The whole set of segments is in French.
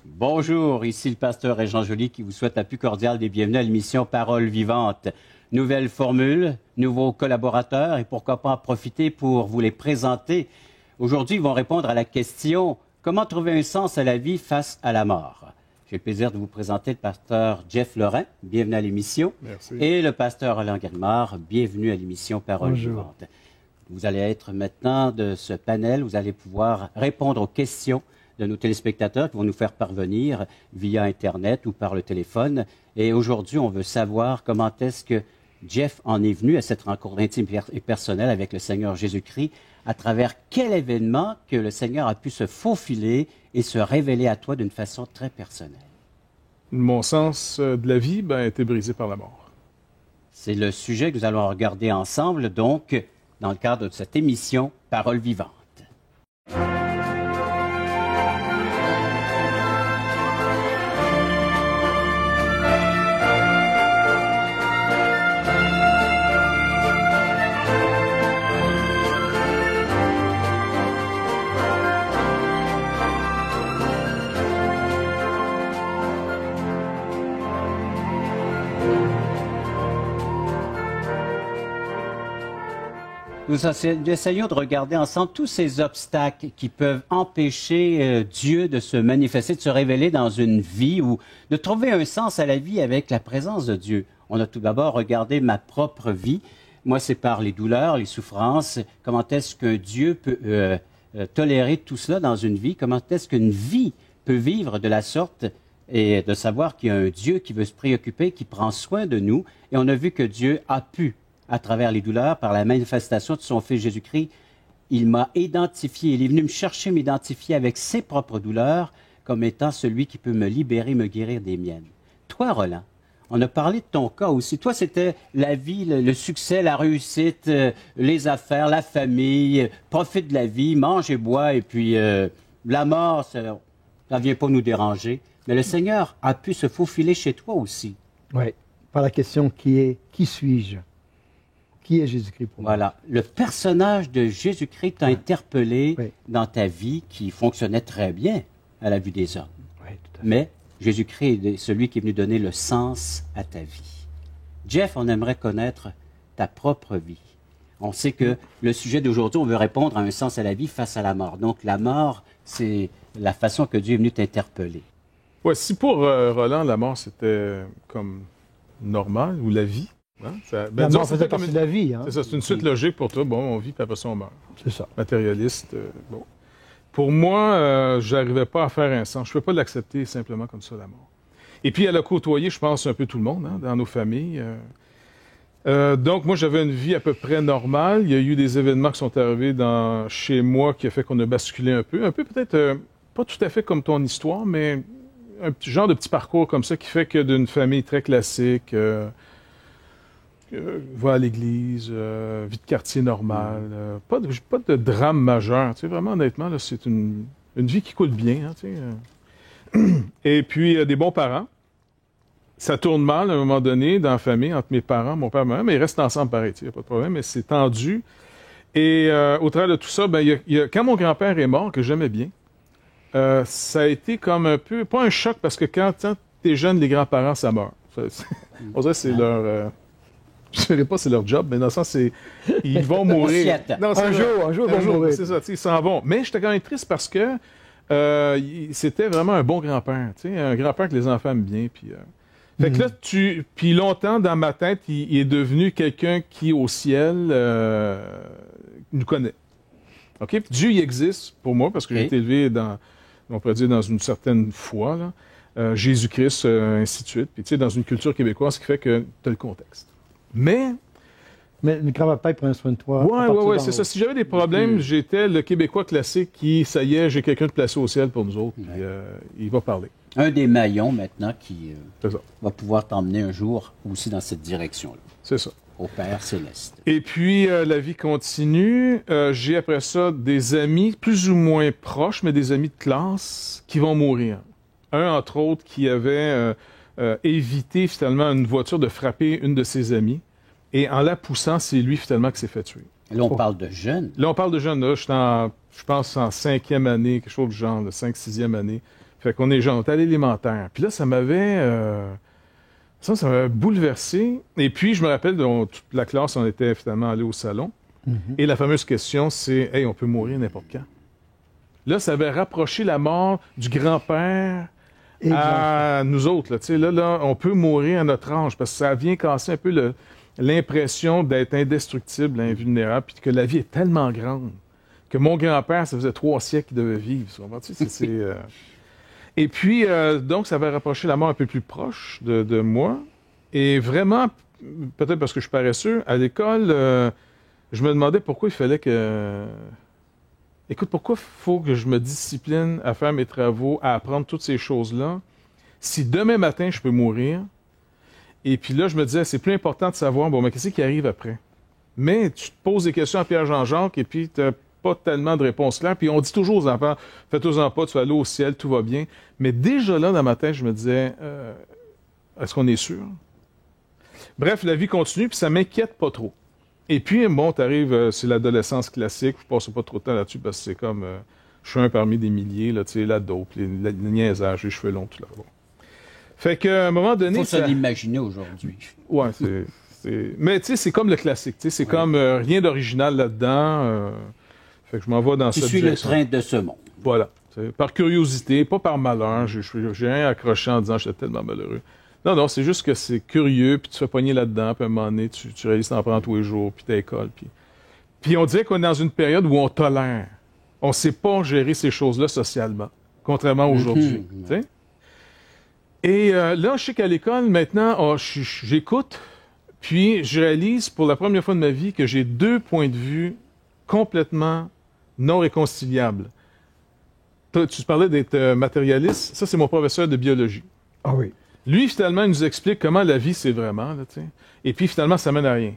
Bonjour, ici le pasteur Régent Joly qui vous souhaite la plus cordiale des bienvenus à l'émission Parole vivante. Nouvelle formule, nouveaux collaborateurs et pourquoi pas en profiter pour vous les présenter. Aujourd'hui, ils vont répondre à la question « Comment trouver un sens à la vie face à la mort ?» J'ai le plaisir de vous présenter le pasteur Jeff Lorrain. Bienvenue à l'émission. Merci. Et le pasteur Alain Gallimard. Bienvenue à l'émission Parole vivante. Vous allez être maintenant de ce panel, vous allez pouvoir répondre aux questions de nos téléspectateurs qui vont nous faire parvenir via Internet ou par le téléphone. Et aujourd'hui, on veut savoir comment est-ce que Jeff en est venu à cette rencontre intime et personnelle avec le Seigneur Jésus-Christ, à travers quel événement que le Seigneur a pu se faufiler et se révéler à toi d'une façon très personnelle. Mon sens de la vie a été brisé par la mort. C'est le sujet que nous allons regarder ensemble, donc, dans le cadre de cette émission Parole vivante. Nous essayons de regarder ensemble tous ces obstacles qui peuvent empêcher Dieu de se manifester, de se révéler dans une vie ou de trouver un sens à la vie avec la présence de Dieu. On a tout d'abord regardé ma propre vie. Moi, c'est par les douleurs, les souffrances. Comment est-ce qu'un Dieu peut tolérer tout cela dans une vie? Comment est-ce qu'une vie peut vivre de la sorte et de savoir qu'il y a un Dieu qui veut se préoccuper, qui prend soin de nous. Et on a vu que Dieu a pu, à travers les douleurs, par la manifestation de son Fils Jésus-Christ, il m'a identifié, il est venu me chercher, m'identifier avec ses propres douleurs comme étant celui qui peut me libérer, me guérir des miennes. Toi, Roland, on a parlé de ton cas aussi. Toi, c'était la vie, le succès, la réussite, les affaires, la famille, profite de la vie, mange et bois, et puis la mort, ça ne vient pas nous déranger. Mais le Seigneur a pu se faufiler chez toi aussi. Oui, par la question qui suis-je? Qui est Jésus-Christ pour moi? Voilà. Le personnage de Jésus-Christ t'a interpellé dans ta vie qui fonctionnait très bien à la vue des hommes. Oui, tout à fait. Mais Jésus-Christ est celui qui est venu donner le sens à ta vie. Jeff, on aimerait connaître ta propre vie. On sait que le sujet d'aujourd'hui, on veut répondre à un sens à la vie face à la mort. Donc la mort, c'est la façon que Dieu est venu t'interpeller. Ouais, si pour Roland, la mort, c'était comme normal, ou la vie, hein? La mort faisait partie de la vie. Hein? C'est ça, c'est une suite logique pour toi. Bon, on vit, puis après ça, on meurt. C'est ça. Matérialiste, bon. Pour moi, je n'arrivais pas à faire un sens. Je ne peux pas l'accepter simplement comme ça, la mort. Et puis, elle a côtoyé, je pense, un peu tout le monde, hein, dans nos familles. Donc, moi, j'avais une vie à peu près normale. Il y a eu des événements qui sont arrivés chez moi qui a fait qu'on a basculé un peu. Un peu peut-être, pas tout à fait comme ton histoire, mais un petit genre de petit parcours comme ça qui fait que d'une famille très classique, va à l'église, vie de quartier normale, pas de drame majeur. Tu sais, vraiment, honnêtement, là, c'est une vie qui coule bien. Hein, tu sais, Et puis, des bons parents. Ça tourne mal à un moment donné dans la famille, entre mes parents, mon père et ma mère, mais ils restent ensemble pareil, il n'y a pas de problème, mais c'est tendu. Et au travers de tout ça, quand mon grand-père est mort, que j'aimais bien, ça a été comme un peu, pas un choc, parce que quand t'es jeune, les grands-parents, ça meurt. On dirait que c'est leur... je ne dirais pas c'est leur job, mais dans le sens, ils vont mourir. Non, un jour, ils vont mourir. C'est ça, ils s'en vont. Mais j'étais quand même triste parce que c'était vraiment un bon grand-père. Un grand-père que les enfants aiment bien. Puis, fait que là, puis longtemps, dans ma tête, il est devenu quelqu'un qui, au ciel, nous connaît. OK? Puis Dieu, il existe pour moi parce que j'ai été élevé on pourrait dire, dans une certaine foi, là. Jésus-Christ, ainsi de suite. Puis, tu sais, dans une culture québécoise, ce qui fait que tu as le contexte. Mais le grand-père prenait soin de toi. Oui, c'est ça. Si j'avais des problèmes, j'étais le Québécois classique qui, ça y est, j'ai quelqu'un de placé au ciel pour nous autres, puis il va parler. Un des maillons maintenant qui va pouvoir t'emmener un jour aussi dans cette direction-là. C'est ça. Au Père Céleste. Et puis, la vie continue. J'ai après ça des amis plus ou moins proches, mais des amis de classe qui vont mourir. Un, entre autres, qui avait évité finalement une voiture de frapper une de ses amies. Et en la poussant, c'est lui finalement qui s'est fait tuer. Là, on parle de jeunes. Là, on parle de jeunes. Là, je pense en 5e année, quelque chose du genre, 5-6e année. Fait qu'on est jeune, on est à l'élémentaire. Puis là, ça m'avait bouleversé. Et puis, je me rappelle, toute la classe, on était finalement allés au salon. Et la fameuse question, c'est « Hey, on peut mourir n'importe quand. » Là, ça avait rapproché la mort du grand-père à nous autres. Là, on peut mourir à notre âge parce que ça vient casser un peu l'impression d'être indestructible, invulnérable, puis que la vie est tellement grande que mon grand-père, ça faisait 3 siècles qu'il devait vivre. Et puis, donc, ça avait rapproché la mort un peu plus proche de moi. Et vraiment, peut-être parce que je suis paresseux, à l'école, je me demandais pourquoi il fallait que... Écoute, pourquoi il faut que je me discipline à faire mes travaux, à apprendre toutes ces choses-là, si demain matin, je peux mourir? Et puis là, je me disais, c'est plus important de savoir, bon, mais qu'est-ce qui arrive après? Mais tu te poses des questions à Pierre-Jean-Jacques et puis tu n'as pas tellement de réponses claires. Puis on dit toujours aux enfants, faites-en pas, tu vas aller au ciel, tout va bien. Mais déjà là, dans ma tête, je me disais, est-ce qu'on est sûr? Bref, la vie continue, puis ça m'inquiète pas trop. Et puis, bon, t'arrives, c'est l'adolescence classique, je passe pas trop de temps là-dessus parce que c'est comme, je suis un parmi des milliers, là, tu sais, la dope, les niaisages, les cheveux longs, tout là. Bon. Fait qu'à un moment donné... Il faut se l'imaginer aujourd'hui. Ouais, mais tu sais, c'est comme le classique, tu sais, c'est comme rien d'original là-dedans. Fait que je m'en vais dans cette direction. Tu suis le train de ce monde. Voilà. Par curiosité, pas par malheur. J'ai rien accroché en disant j'étais tellement malheureux. Non, c'est juste que c'est curieux, puis tu te fais pogner là-dedans, puis à un moment donné, tu réalises que t'en prends tous les jours, puis t'écoles. Puis on dirait qu'on est dans une période où on tolère. On ne sait pas gérer ces choses-là socialement, contrairement à aujourd'hui. T'sais? Et là, je sais qu'à l'école, maintenant, j'écoute, puis je réalise pour la première fois de ma vie que j'ai 2 points de vue complètement non réconciliables. Tu parlais d'être matérialiste. Ça, c'est mon professeur de biologie. Ah oui. Lui, finalement, il nous explique comment la vie, c'est vraiment. Là, et puis, finalement, ça mène à rien.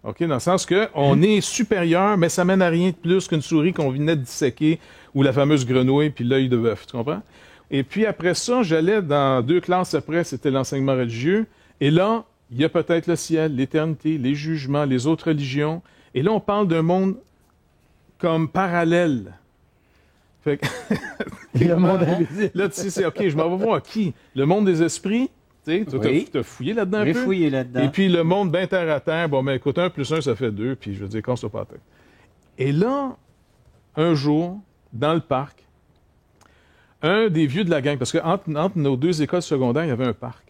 OK? Dans le sens qu'on est supérieur, mais ça mène à rien de plus qu'une souris qu'on venait de disséquer ou la fameuse grenouille puis l'œil de bœuf. Tu comprends? Et puis, après ça, j'allais dans 2 classes après, c'était l'enseignement religieux. Et là, il y a peut-être le ciel, l'éternité, les jugements, les autres religions. Et là, on parle d'un monde comme parallèle. Fait que... le monde là, tu sais, c'est OK, je m'en vais voir qui? Le monde des esprits? Tu sais, t'as fouillé là-dedans un peu? J'ai fouillé là-dedans. Et puis le monde bien terre à terre, bon, ben écoute, 1 + 1, ça fait 2, puis je veux dire, qu'on soit pas à tête. Et là, un jour, dans le parc, un des vieux de la gang, parce qu'entre nos 2 écoles secondaires, il y avait un parc.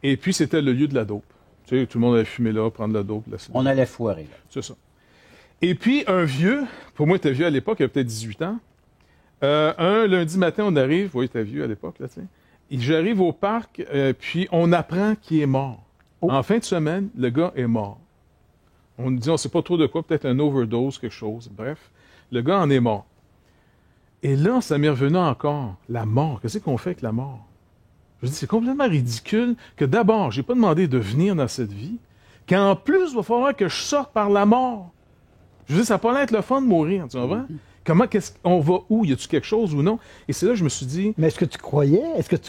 Et puis, c'était le lieu de la dope. Tu sais, tout le monde allait fumer là, prendre la dope. Là, on allait foirer, là. C'est ça. Et puis, un vieux, pour moi, il était vieux à l'époque, il avait peut-être 18 ans. Un lundi matin, on arrive, oui, il était vieux à l'époque, là, tu sais. J'arrive au parc, puis on apprend qu'il est mort. Oh. En fin de semaine, le gars est mort. On nous dit, on ne sait pas trop de quoi, peut-être un overdose, quelque chose. Bref, le gars en est mort. Et là, ça m'est revenu encore. La mort, qu'est-ce qu'on fait avec la mort? Je dis, c'est complètement ridicule que d'abord, j'ai pas demandé de venir dans cette vie, qu'en plus, il va falloir que je sorte par la mort. Je veux dire, ça n'a pas l'air d'être le fun de mourir, tu vois? On va où? Y a-tu quelque chose ou non? Et c'est là que je me suis dit... Mais est-ce que tu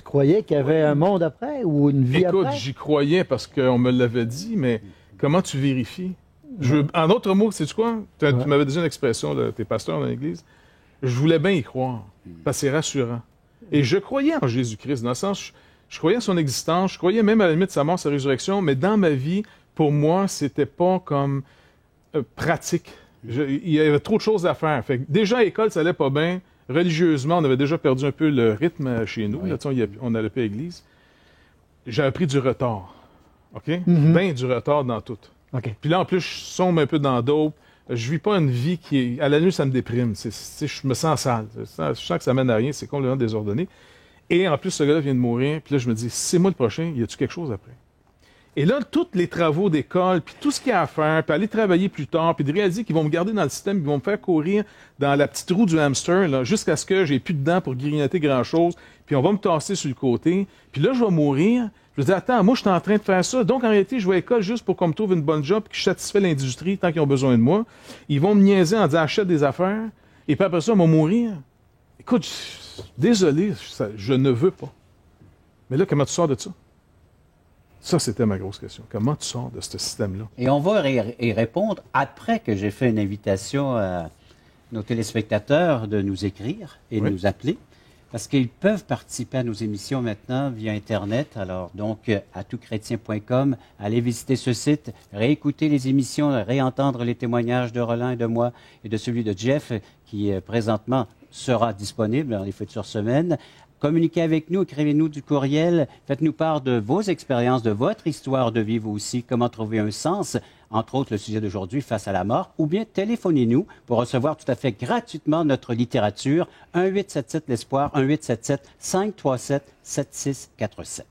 croyais qu'il y avait un monde après ou une vie après? Écoute, j'y croyais parce qu'on me l'avait dit, mais comment tu vérifies? En d'autres mots, sais-tu quoi? Tu m'avais dit une expression, là, t'es pasteur dans l'Église. Je voulais bien y croire, parce que c'est rassurant. Et je croyais en Jésus-Christ, dans le sens, je croyais en son existence, je croyais même à la limite sa mort, sa résurrection, mais dans ma vie, pour moi, c'était pas comme pratique. Il y avait trop de choses à faire. Fait que déjà à l'école, ça allait pas bien. Religieusement, on avait déjà perdu un peu le rythme chez nous. Oui. Là, on n'allait pas à l'église. J'avais pris du retard. OK? Ben du retard dans tout. Okay. Puis là, en plus, je sombre un peu dans dope. Je vis pas une vie qui est... À la nuit, ça me déprime. Je me sens sale. Je sens que ça mène à rien. C'est complètement désordonné. Et en plus, ce gars-là vient de mourir. Puis là, je me dis, c'est moi le prochain. Y a-tu quelque chose après? Et là, tous les travaux d'école, puis tout ce qu'il y a à faire, puis aller travailler plus tard, puis de réaliser qu'ils vont me garder dans le système, ils vont me faire courir dans la petite roue du hamster, là, jusqu'à ce que j'ai plus de dents pour grignoter grand-chose, puis on va me tasser sur le côté, puis là, je vais mourir. Je me dis, attends, moi, je suis en train de faire ça, donc en réalité, je vais à l'école juste pour qu'on me trouve une bonne job, puis que je satisfais l'industrie tant qu'ils ont besoin de moi. Ils vont me niaiser en disant, achète des affaires, et puis après ça, ils vont mourir. Écoute, désolé, je ne veux pas. Mais là, comment tu sors de ça? Ça, c'était ma grosse question. Comment tu sors de ce système-là? Et on va y répondre après que j'ai fait une invitation à nos téléspectateurs de nous écrire et de nous appeler. Parce qu'ils peuvent participer à nos émissions maintenant via Internet. Alors, donc, à toutchrétien.com, allez visiter ce site, réécouter les émissions, réentendre les témoignages de Roland et de moi et de celui de Jeff, qui présentement sera disponible dans les futures semaines. Communiquez avec nous, écrivez-nous du courriel, faites-nous part de vos expériences, de votre histoire de vie, vous aussi, comment trouver un sens, entre autres le sujet d'aujourd'hui, face à la mort, ou bien téléphonez-nous pour recevoir tout à fait gratuitement notre littérature, 1-877-l'Espoir, 1-877-537-7647.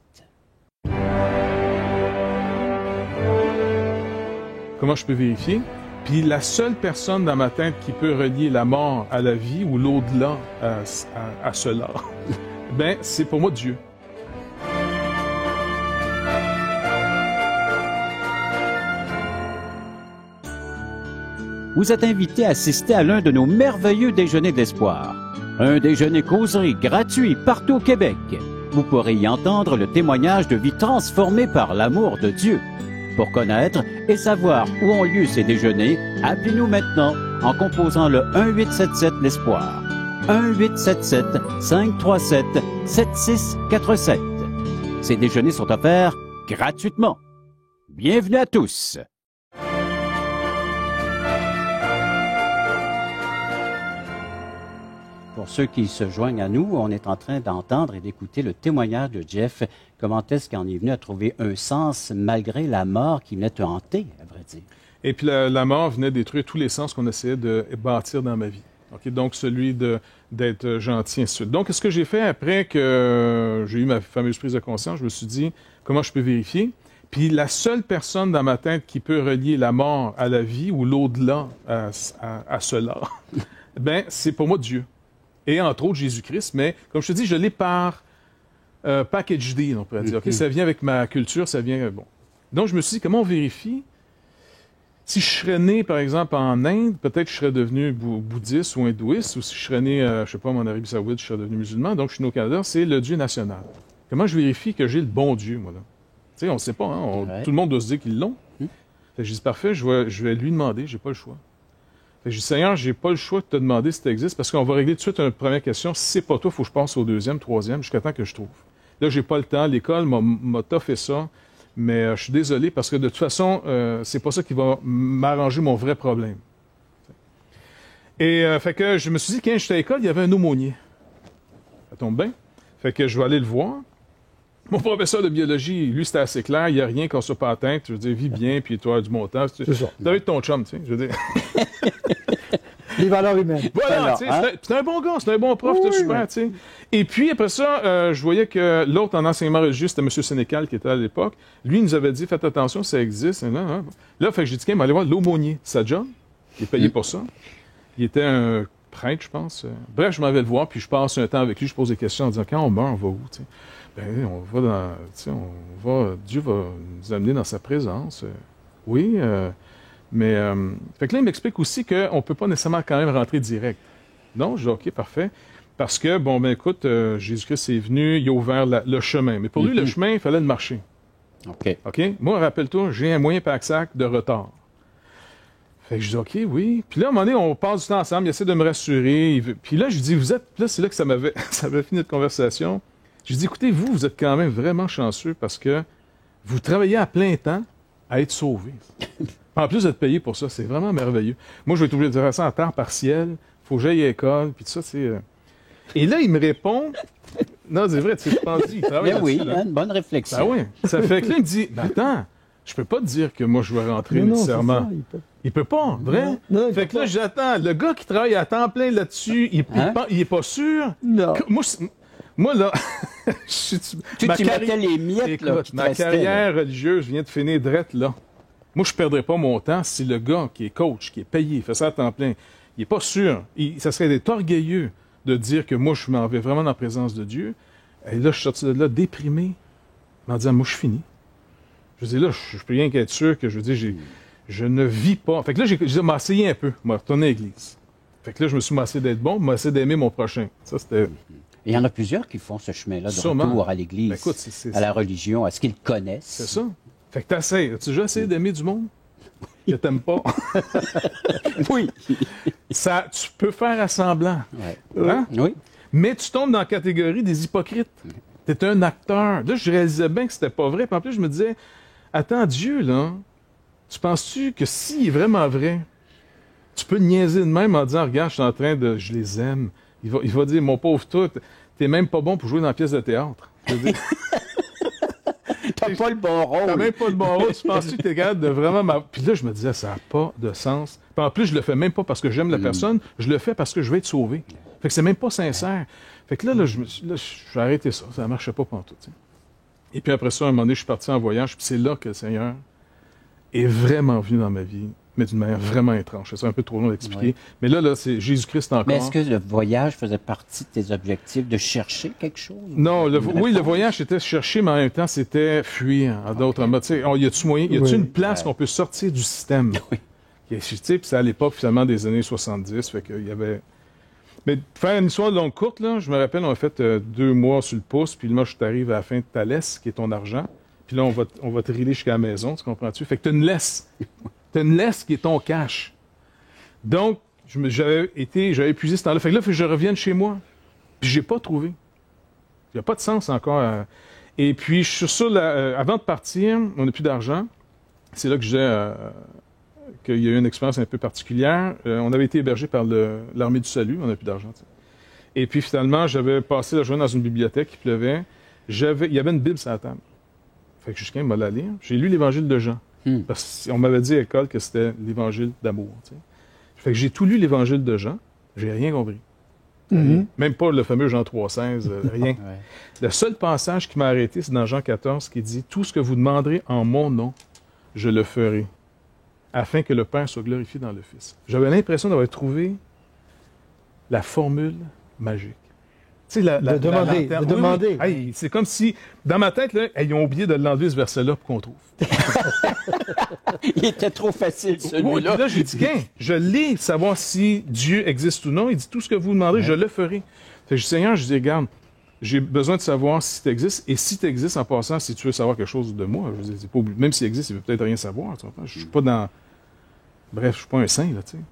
Comment je peux vérifier? Puis la seule personne dans ma tête qui peut relier la mort à la vie ou l'au-delà à cela, ben c'est pour moi Dieu. Vous êtes invité à assister à l'un de nos merveilleux déjeuners de l'espoir. Un déjeuner causerie gratuit partout au Québec. Vous pourrez y entendre le témoignage de vie transformée par l'amour de Dieu. Pour connaître et savoir où ont lieu ces déjeuners, appelez-nous maintenant en composant le 1-877-l'Espoir. 1-877-537-7647. Ces déjeuners sont offerts gratuitement. Bienvenue à tous. Pour ceux qui se joignent à nous, on est en train d'entendre et d'écouter le témoignage de Jeff. Comment est-ce qu'il en est venu à trouver un sens malgré la mort qui venait te hanter, à vrai dire? Et puis la mort venait détruire tous les sens qu'on essayait de bâtir dans ma vie. Okay? Donc celui d'être gentil, ainsi de suite. Donc ce que j'ai fait après que j'ai eu ma fameuse prise de conscience, je me suis dit, comment je peux vérifier? Puis la seule personne dans ma tête qui peut relier la mort à la vie ou l'au-delà à cela, ben c'est pour moi Dieu. Et entre autres Jésus-Christ, mais comme je te dis, je l'ai par package deal, on pourrait dire. Okay? Ça vient avec ma culture, ça vient... bon. Donc je me suis dit, comment on vérifie? Si je serais né, par exemple, en Inde, peut-être que je serais devenu bouddhiste ou hindouiste, ou si je serais né, je sais pas, en Arabie Saoudite, je serais devenu musulman. Donc je suis né au Canada, c'est le Dieu national. Comment je vérifie que j'ai le bon Dieu, moi, là? Tu sais, on ne sait pas, hein? Tout le monde doit se dire qu'ils l'ont. Fait que je dis, parfait, je vais lui demander, j'ai pas le choix. Fait que je dis, Seigneur, j'ai pas le choix de te demander si tu existes, parce qu'on va régler tout de suite une première question. Si c'est pas toi, il faut que je passe au deuxième, troisième, jusqu'à temps que je trouve. Là, j'ai pas le temps. L'école m'a toffé ça, mais je suis désolé, parce que de toute façon, c'est pas ça qui va m'arranger mon vrai problème. Et fait que je me suis dit, quand j'étais à l'école, il y avait un aumônier. Ça tombe bien. Fait que je vais aller le voir. Mon professeur de biologie, lui, c'était assez clair. Il n'y a rien qu'on soit pas atteint. Je veux dire, vis bien, puis toi, du bon temps. C'est ça. Tu être ton chum, tu sais. Je veux dire. Les valeurs humaines. Voilà, tu sais. C'est un bon gars, c'est un bon prof, c'était super, tu sais. Et puis, après ça, je voyais que l'autre en enseignement religieux, c'était M. Sénécal, qui était à l'époque. Lui, il nous avait dit, faites attention, ça existe. Là, fait que j'ai dit, on va aller voir l'aumônier. C'est sa job. Il est payé pour ça. Il était un prêtre, je pense. Bref, je m'en vais le voir, puis je passe un temps avec lui, je pose des questions en disant, quand on meurt, on va où, tu sais? Ben, Dieu va nous amener dans sa présence. Oui, mais fait que là, il m'explique aussi qu'on ne peut pas nécessairement quand même rentrer direct. Non, je dis, OK, parfait. Parce que, bon, ben écoute, Jésus-Christ est venu, il a ouvert le chemin. Mais pour lui, le chemin, il fallait le marcher. OK? Moi, rappelle-toi, j'ai un moyen pack-sac de retard. Fait que je dis, OK, oui. Puis là, à un moment donné, on passe du temps ensemble, il essaie de me rassurer. Puis là, je lui dis, vous êtes... Là, c'est là que ça avait fini notre conversation. Je lui dis, écoutez, vous êtes quand même vraiment chanceux parce que vous travaillez à plein temps à être sauvé. En plus d'être payé pour ça, c'est vraiment merveilleux. Moi, je vais être obligé de faire ça en temps partiel. Il faut que j'aille à l'école, puis tout ça, c'est... Et là, il me répond... Non, c'est vrai, tu sais, je pense qu'il travaille oui, là. une bonne réflexion. Ah oui. Ça fait que là, il me dit, mais attends, je peux pas te dire que moi, je vais rentrer nécessairement. Il peut pas, vrai? Non, fait que là, j'attends. Le gars qui travaille à temps plein là-dessus, il est pas sûr. Non. Moi, là, Tu mettais les miettes, écoute, là, qui te ma restaient, carrière religieuse vient de finir drette, là. Moi, je ne perdrais pas mon temps si le gars qui est coach, qui est payé, fait ça à temps plein, il n'est pas sûr. Ça serait d'être orgueilleux de dire que moi, je m'en vais vraiment dans la présence de Dieu. Et là, je suis sorti de là déprimé, en disant, moi, je finis. Je dis, là, je peux rien qu'être sûr que, je veux dire, je ne vis pas. Fait que là, j'ai dit, m'asseyer un peu, retourner à l'église. Fait que là, je me suis massé d'être bon, m'asseyer d'aimer mon prochain. Ça, c'était... Il y en a plusieurs qui font ce chemin-là de Sûrement. retour à l'Église, Ben, écoute, à la religion, à ce qu'ils connaissent. C'est ça. Fait que t'essayes. As-tu déjà essayé d'aimer du monde que t'aimes pas? Oui. Ça, tu peux faire à semblant. Ouais. Hein? Oui. Mais tu tombes dans la catégorie des hypocrites. T'es un acteur. Là, je réalisais bien que c'était pas vrai. Puis en plus, je me disais, attends, Dieu, là, tu penses-tu que s'il est vraiment vrai, tu peux niaiser de même en disant, regarde, je les aime. Il va dire, mon pauvre toi, t'es même pas bon pour jouer dans la pièce de théâtre. Je veux dire, T'as pas le bon rôle. t'as même pas de bon rôle. Tu penses-tu que t'es capable de vraiment... Puis là, je me disais, ça n'a pas de sens. Puis en plus, je le fais même pas parce que j'aime la personne, je le fais parce que je veux être sauvé. Fait que c'est même pas sincère. Fait que là, j'ai arrêté ça. Ça marchait pas pantoute. T'sais. Et puis après ça, un moment donné, je suis parti en voyage, puis c'est là que le Seigneur est vraiment venu dans ma vie, mais d'une manière vraiment étrange. C'est un peu trop long d'expliquer. Oui. Mais là, c'est Jésus-Christ encore. Mais est-ce que le voyage faisait partie de tes objectifs, de chercher quelque chose? Non, oui, le voyage, c'était chercher, mais en même temps, c'était fuir. En d'autres mots, tu sais, y a-tu moyen, y a-tu une place qu'on peut sortir du système? Oui. Tu sais, puis c'est à l'époque, finalement, des années 70, fait qu'il y avait... Mais pour faire une histoire longue courte, là, je me rappelle, on a fait 2 mois sur le pouce, puis moi, je t'arrive à la fin de ta laisse, qui est ton argent, puis là, on va te riler jusqu'à la maison, tu comprends-tu? Fait que t'as une laisse. T'as une laisse qui est ton cash. Donc, j'avais épuisé ce temps-là. Fait que là, il faut que je revienne chez moi. Puis j'ai pas trouvé. Il n'y a pas de sens encore. Et puis, je suis sûr, avant de partir, on n'a plus d'argent. C'est là que je disais qu'il y a eu une expérience un peu particulière. On avait été hébergé par l'Armée du Salut. On n'a plus d'argent. T'sais. Et puis, finalement, j'avais passé la journée dans une bibliothèque. Il pleuvait. Il y avait une Bible sur la table. Fait que quelqu'un m'a la lire. J'ai lu l'Évangile de Jean. Parce qu'on m'avait dit à l'école que c'était l'Évangile d'amour. T'sais. Fait que j'ai tout lu l'Évangile de Jean. J'ai rien compris. Même pas le fameux Jean 3,16, rien. Ouais. Le seul passage qui m'a arrêté, c'est dans Jean 14, qui dit « Tout ce que vous demanderez en mon nom, je le ferai, afin que le Père soit glorifié dans le Fils. » J'avais l'impression d'avoir trouvé la formule magique. Tu sais, De demander. Oui. Hey, c'est comme si, dans ma tête, là, ils ont oublié de l'enlever, ce verset-là, pour qu'on trouve. Il était trop facile, Oui, celui-là. puis là, j'ai dit, je l'ai, savoir si Dieu existe ou non. Il dit, tout ce que vous demandez, je le ferai. Fait que je dis, Seigneur, je dis, regarde, j'ai besoin de savoir si tu existes. Et si tu existes, en passant, si tu veux savoir quelque chose de moi, je dis, c'est pas obligé. Même s'il existe, il veut peut-être rien savoir. Tu vois? Je suis pas dans... Bref, je suis pas un saint, là, tu sais.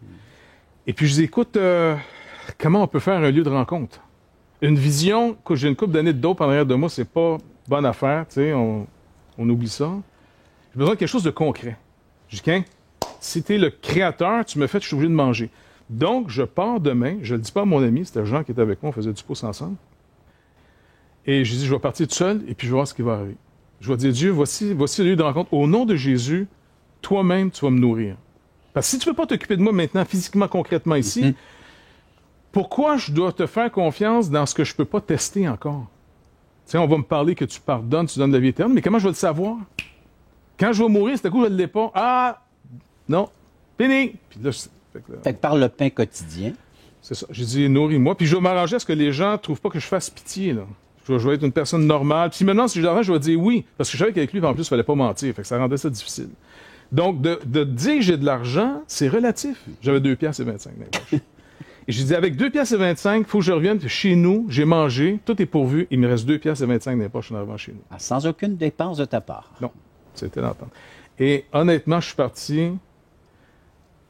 Et puis, je dis, écoute, comment on peut faire un lieu de rencontre? Une vision, que j'ai une couple d'années de dope en arrière de moi, c'est pas bonne affaire, tu sais, on oublie ça. J'ai besoin de quelque chose de concret. Je dis, si t'es le créateur, tu me fais, je suis obligé de manger. Donc, je pars demain, je le dis pas à mon ami, c'était Jean qui était avec moi, on faisait du pouce ensemble. Et je dis, je vais partir tout seul, et puis je vais voir ce qui va arriver. Je vais dire, Dieu, voici le lieu de rencontre. Au nom de Jésus, toi-même, tu vas me nourrir. Parce que si tu ne peux pas t'occuper de moi maintenant, physiquement, concrètement ici, pourquoi je dois te faire confiance dans ce que je ne peux pas tester encore? Tu sais, on va me parler que tu pardonnes, tu donnes la vie éternelle, mais comment je vais le savoir? Quand je vais mourir, c'est à coup, je ne l'ai pas. Ah! Non. Fini! Puis là, Fait que par le pain quotidien. c'est ça. J'ai dit, nourris-moi. Puis je vais m'arranger à ce que les gens ne trouvent pas que je fasse pitié, là. Je vais être une personne normale. Puis maintenant, si je l'arrange, je vais dire oui. Parce que je savais qu'avec lui, en plus, il ne fallait pas mentir. Fait que ça rendait ça difficile. Donc, de dire que j'ai de l'argent, c'est relatif. J'avais 2 piastres et 25 dans les poches. Et j'ai dit, avec 2 piastres et 25, il faut que je revienne chez nous, j'ai mangé, tout est pourvu, il me reste 2 piastres et 25 dans les poches en arrivant chez nous. Ah, sans aucune dépense de ta part. Non, c'était l'entente. Et honnêtement, je suis parti,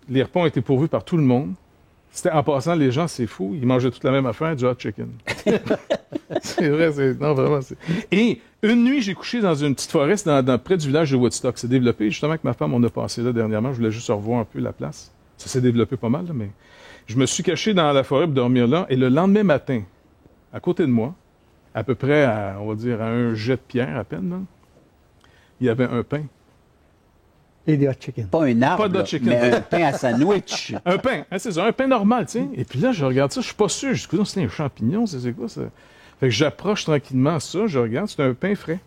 les repas ont été pourvus par tout le monde. C'était, en passant, les gens, c'est fou, ils mangeaient toute la même affaire, du hot chicken. C'est vrai, non, vraiment. Et une nuit, j'ai couché dans une petite forêt, près du village de Woodstock. C'est développé, justement, avec ma femme, on a passé là dernièrement, je voulais juste revoir un peu la place. Ça s'est développé pas mal, là, mais... Je me suis caché dans la forêt pour dormir là, et le lendemain matin, à côté de moi, à peu près à, on va dire, à un jet de pierre à peine, là, il y avait un pain. Et des hot chicken. Pas un arbre, Pas de hot chicken. mais un pain à sandwich. Un pain, hein, c'est ça, un pain normal, tu sais. Et puis là, je regarde ça, je suis pas sûr. Je dis, c'est un champignon, c'est quoi ça? Fait que j'approche tranquillement ça, je regarde, c'est un pain frais.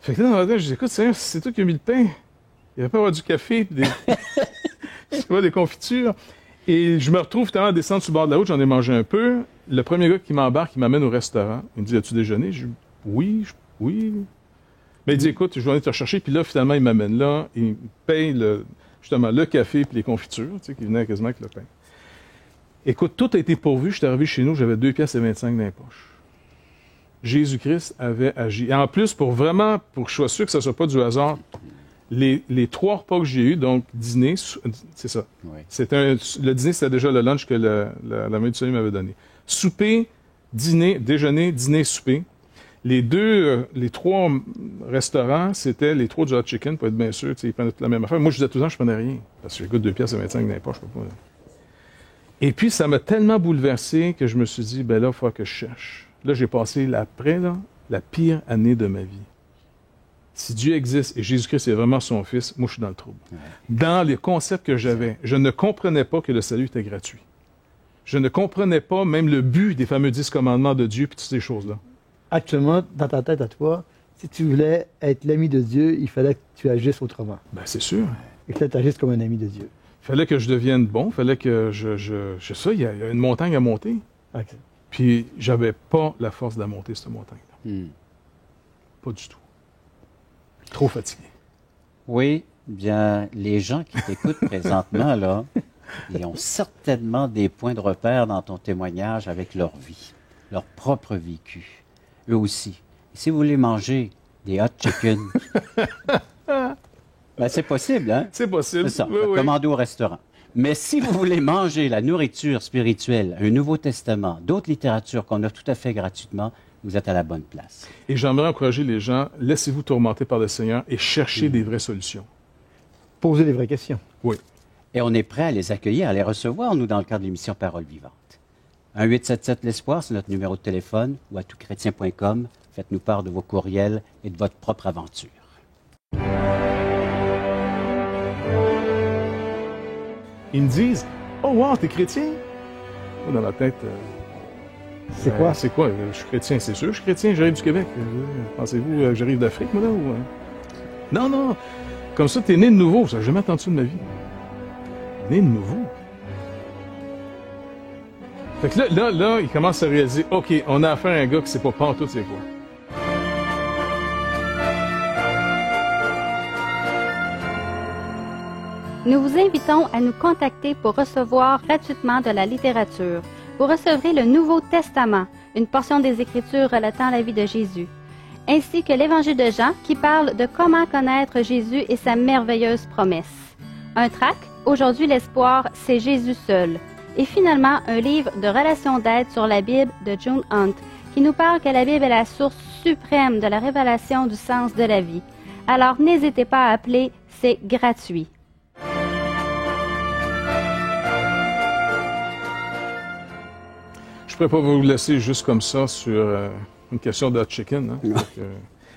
Fait que là, dans ma tête, je dis, écoute, c'est toi qui as mis le pain. Il va pas avoir du café, puis des confitures. Et je me retrouve finalement à descendre sur le bord de la route, j'en ai mangé un peu. Le premier gars qui m'embarque, il m'amène au restaurant. Il me dit, as-tu déjeuné? Je dis, oui. Mais il dit, écoute, je vais aller te rechercher. Puis là, finalement, il m'amène là. Il me paye justement le café puis les confitures, tu sais, qui venaient quasiment avec le pain. Écoute, tout a été pourvu. Je suis arrivé chez nous, j'avais 2 piastres et 25 dans les poches. Jésus-Christ avait agi. Et en plus, pour que je sois sûr que ce ne soit pas du hasard, les 3 repas que j'ai eus, donc dîner, c'est ça. Oui. Le dîner, c'était déjà le lunch que la main du Salut m'avait donné. Souper, dîner, déjeuner, dîner, souper. Les 3 restaurants, c'était les 3 du hot chicken, pour être bien sûr. Ils prenaient toute la même affaire. Moi, je disais tout le temps, je prenais rien. Parce que j'ai goûté 2 piastres et 25 dans les poches, je peux pas. Et puis, ça m'a tellement bouleversé que je me suis dit, ben là, il faut que je cherche. Là, j'ai passé la pire année de ma vie. Si Dieu existe et Jésus-Christ est vraiment son Fils, moi, je suis dans le trouble. Ouais. Dans les concepts que j'avais, je ne comprenais pas que le salut était gratuit. Je ne comprenais pas même le but des fameux 10 commandements de Dieu et toutes ces choses-là. Actuellement, dans ta tête à toi, si tu voulais être l'ami de Dieu, il fallait que tu agisses autrement. Ben, c'est sûr. Et que tu agisses comme un ami de Dieu. Il fallait que je devienne bon, il fallait que je sais, il y a une montagne à monter. Okay. Puis, j'avais pas la force de la monter, cette montagne-là. Pas du tout. Trop fatigué. Oui, bien, les gens qui t'écoutent présentement, là, ils ont certainement des points de repère dans ton témoignage avec leur vie, leur propre vécu. Eux aussi. Et si vous voulez manger des hot chicken, ben c'est possible, hein? C'est possible. C'est ça, oui. commander au restaurant. Mais si vous voulez manger la nourriture spirituelle, un Nouveau Testament, d'autres littératures qu'on a tout à fait gratuitement, vous êtes à la bonne place. Et j'aimerais encourager les gens, laissez-vous tourmenter par le Seigneur et cherchez des vraies solutions. Poser les vraies questions. Oui. Et on est prêt à les accueillir, à les recevoir, nous, dans le cadre de l'émission Parole vivante. 1-877-L'Espoir, c'est notre numéro de téléphone, ou à touschrétien.com. Faites-nous part de vos courriels et de votre propre aventure. Ils me disent « Oh wow, t'es chrétien? » Dans ma tête... c'est quoi? C'est quoi? Je suis chrétien, c'est sûr. Je suis chrétien, j'arrive du Québec. Pensez-vous que j'arrive d'Afrique, moi, là? Ou... Non. Comme ça, t'es né de nouveau. Ça, j'ai jamais entendu ça de ma vie. Né de nouveau. Fait que là, il commence à réaliser, OK, on a affaire à un gars qui sait pas pantoute c'est quoi. Nous vous invitons à nous contacter pour recevoir gratuitement de la littérature. Vous recevrez le Nouveau Testament, une portion des Écritures relatant la vie de Jésus, ainsi que l'Évangile de Jean qui parle de comment connaître Jésus et sa merveilleuse promesse. Un tract, Aujourd'hui l'espoir, c'est Jésus seul. Et finalement, un livre de relations d'aide sur la Bible de June Hunt, qui nous parle que la Bible est la source suprême de la révélation du sens de la vie. Alors n'hésitez pas à appeler, c'est gratuit. Je ne pourrais pas vous laisser juste comme ça sur une question de hot chicken. Hein? Donc,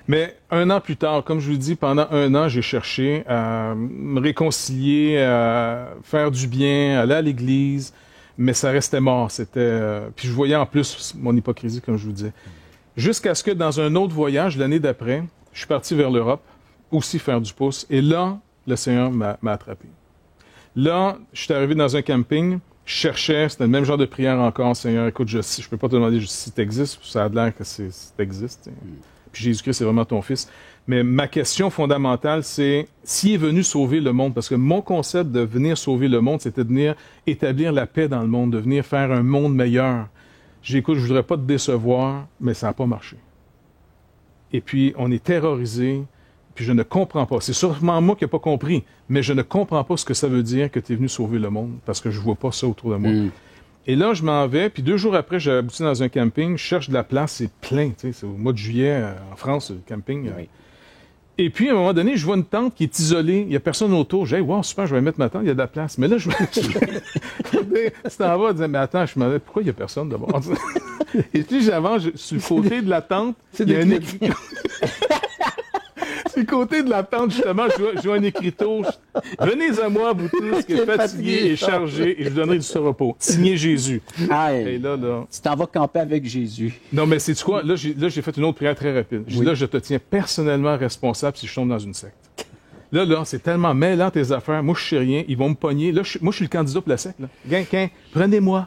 mais 1 an plus tard, comme je vous dis, pendant 1 an, j'ai cherché à me réconcilier, à faire du bien, aller à l'église, mais ça restait mort. Puis je voyais en plus mon hypocrisie, comme je vous disais. Jusqu'à ce que dans un autre voyage, l'année d'après, je suis parti vers l'Europe, aussi faire du pouce, et là, le Seigneur m'a attrapé. Là, je suis arrivé dans un camping, je cherchais, c'était le même genre de prière encore, Seigneur, écoute, je peux pas te demander si tu existes, ça a l'air que tu existes. Puis Jésus-Christ, c'est vraiment ton Fils. Mais ma question fondamentale, c'est s'il est venu sauver le monde, parce que mon concept de venir sauver le monde, c'était de venir établir la paix dans le monde, de venir faire un monde meilleur. Écoute, je voudrais pas te décevoir, mais ça n'a pas marché. Et puis, on est terrorisé, puis je ne comprends pas. C'est sûrement moi qui n'ai pas compris, mais je ne comprends pas ce que ça veut dire que tu es venu sauver le monde, parce que je vois pas ça autour de moi. Et là, je m'en vais, puis 2 jours après, j'ai abouti dans un camping, je cherche de la place, c'est plein, tu sais, c'est au mois de juillet, en France, le camping. Oui. Et puis, à un moment donné, je vois une tente qui est isolée, il n'y a personne autour. J'ai dit, wow, super, je vais mettre ma tente, il y a de la place. Mais là, tu t'en vas, mais attends, je me demandais, pourquoi il n'y a personne d'abord? Et puis, j'avance, sur le côté de la tente, il y a un écriteau. Sur le côté de la tente, justement, je vois un écriteau. Venez à moi, vous tous, qui êtes fatigués et chargés, et je vous donnerai du repos. Signé Jésus. Hey, et là, tu t'en vas camper avec Jésus. Non, mais c'est quoi? Là, j'ai fait une autre prière très rapide. J'ai dit, là, je te tiens personnellement responsable si je tombe dans une secte. Là, c'est tellement mêlant tes affaires. Moi, je sais rien. Ils vont me pogner. Là, moi, je suis le candidat pour la secte. Guinquin, prenez-moi.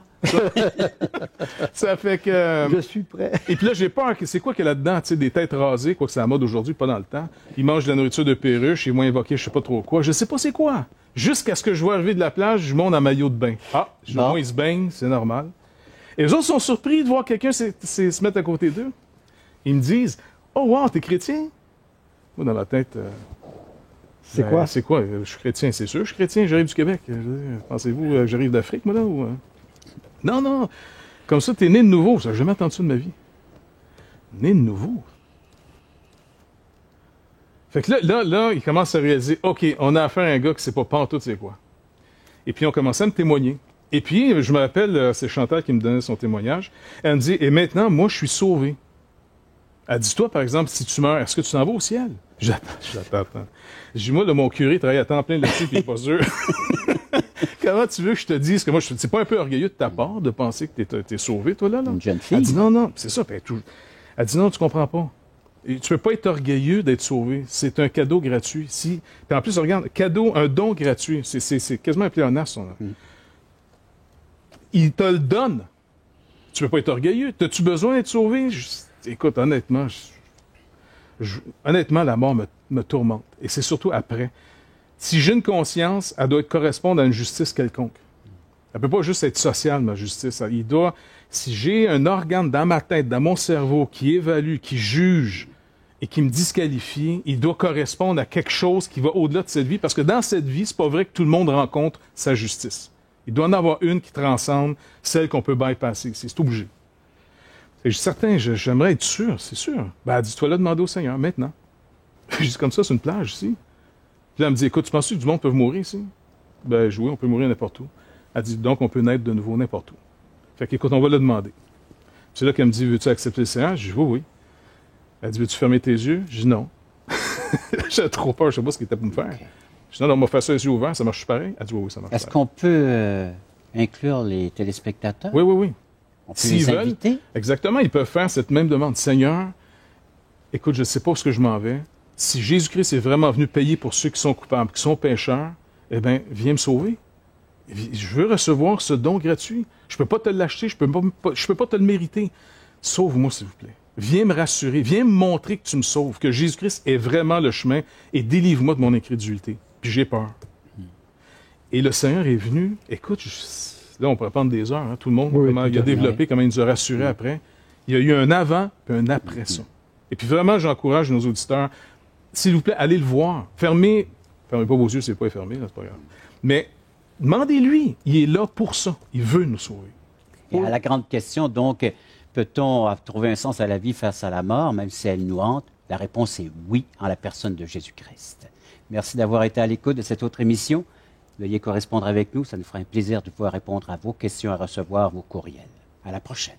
Ça fait que... Je suis prêt. Et puis là, j'ai peur. C'est quoi qu'il y a là-dedans? Tu sais, des têtes rasées, quoi que c'est la mode aujourd'hui, pas dans le temps. Ils mangent de la nourriture de perruche, ils vont invoquer je sais pas trop quoi. Je sais pas c'est quoi. Jusqu'à ce que je vois arriver de la plage, je monte en maillot de bain. Ah, Bon. ils se baignent, c'est normal. Et les autres sont surpris de voir quelqu'un se mettre à côté d'eux. Ils me disent, « Oh, wow, t'es chrétien? » Moi, dans ma tête, C'est quoi? C'est quoi? Je suis chrétien, c'est sûr. Je suis chrétien, j'arrive du Québec. Pensez-vous que j'arrive d'Afrique, moi, là? Ou, Non, non. Comme ça, t'es né de nouveau. Ça, j'ai jamais entendu ça de ma vie. Né de nouveau. Fait que là, il commence à réaliser, OK, on a affaire à un gars qui sait pas pantoute c'est quoi. Et puis, on commençait à me témoigner. Et puis, je me rappelle, c'est Chantal qui me donnait son témoignage. Elle me dit, et maintenant, moi, je suis sauvé. Elle dit, toi, par exemple, si tu meurs, est-ce que tu t'en vas au ciel? J'attends. Je dis, moi, là, mon curé travaille à temps plein là-dessus, puis il est pas sûr. Comment tu veux que je te dise que moi, c'est pas un peu orgueilleux de ta part de penser que t'es sauvé, toi, là? Une jeune fille. Elle dit, non, c'est ça. Puis elle dit, non, tu comprends pas. Et tu peux pas être orgueilleux d'être sauvé. C'est un cadeau gratuit. Puis en plus, regarde, cadeau, un don gratuit. C'est quasiment un pléonasme, ça. Il te le donne. Tu peux pas être orgueilleux. T'as-tu besoin d'être sauvé? Écoute, honnêtement, honnêtement, la mort me tourmente. Et c'est surtout après. Si j'ai une conscience, elle doit correspondre à une justice quelconque. Elle peut pas juste être sociale, ma justice. Si j'ai un organe dans ma tête, dans mon cerveau, qui évalue, qui juge et qui me disqualifie, il doit correspondre à quelque chose qui va au-delà de cette vie. Parce que dans cette vie, c'est pas vrai que tout le monde rencontre sa justice. Il doit en avoir une qui transcende celle qu'on peut bypasser. C'est obligé. Et je suis certain, j'aimerais être sûr, c'est sûr. Ben, dis-toi là, demander au Seigneur, maintenant. Je dis comme ça, c'est une plage ici. Puis là, elle me dit, écoute, tu penses que du monde peut mourir ici? Ben, oui, on peut mourir n'importe où. Elle dit, donc, on peut naître de nouveau n'importe où. Fait qu'écoute, on va le demander. C'est là qu'elle me dit, veux-tu accepter le Seigneur? Je dis, oui. Elle dit, veux-tu fermer tes yeux? Je dis, non. J'ai trop peur, je sais pas ce qu'il était pour me faire. Okay. Je dis, non, on m'a fait ça les yeux ouverts, ça marche pareil? Elle dit, oui, ça marche Est-ce pareil. qu'on peut inclure les téléspectateurs? Oui. On peut S'ils les veulent, inviter? exactement, ils peuvent faire cette même demande. Seigneur, écoute, je ne sais pas où est-ce que je m'en vais. Si Jésus-Christ est vraiment venu payer pour ceux qui sont coupables, qui sont pécheurs, eh bien, viens me sauver. Je veux recevoir ce don gratuit. Je ne peux pas te l'acheter, je peux pas te le mériter. Sauve-moi, s'il vous plaît. Viens me rassurer, viens me montrer que tu me sauves, que Jésus-Christ est vraiment le chemin et délivre-moi de mon incrédulité. Puis j'ai peur. Et le Seigneur est venu, écoute, là, on pourrait prendre des heures, hein, tout le monde, Oui, comment il a développé, comment il nous a rassurés après. Il y a eu un avant et un après ça. Et puis vraiment, j'encourage nos auditeurs, s'il vous plaît, allez le voir. Fermez pas vos yeux, c'est pas fermé, là, c'est pas grave. Mais demandez-lui, il est là pour ça. Il veut nous sauver. Et à la grande question, donc, peut-on trouver un sens à la vie face à la mort, même si elle nous hante? La réponse est oui, en la personne de Jésus-Christ. Merci d'avoir été à l'écoute de cette autre émission. Veuillez correspondre avec nous, ça nous fera un plaisir de pouvoir répondre à vos questions, à recevoir vos courriels. À la prochaine.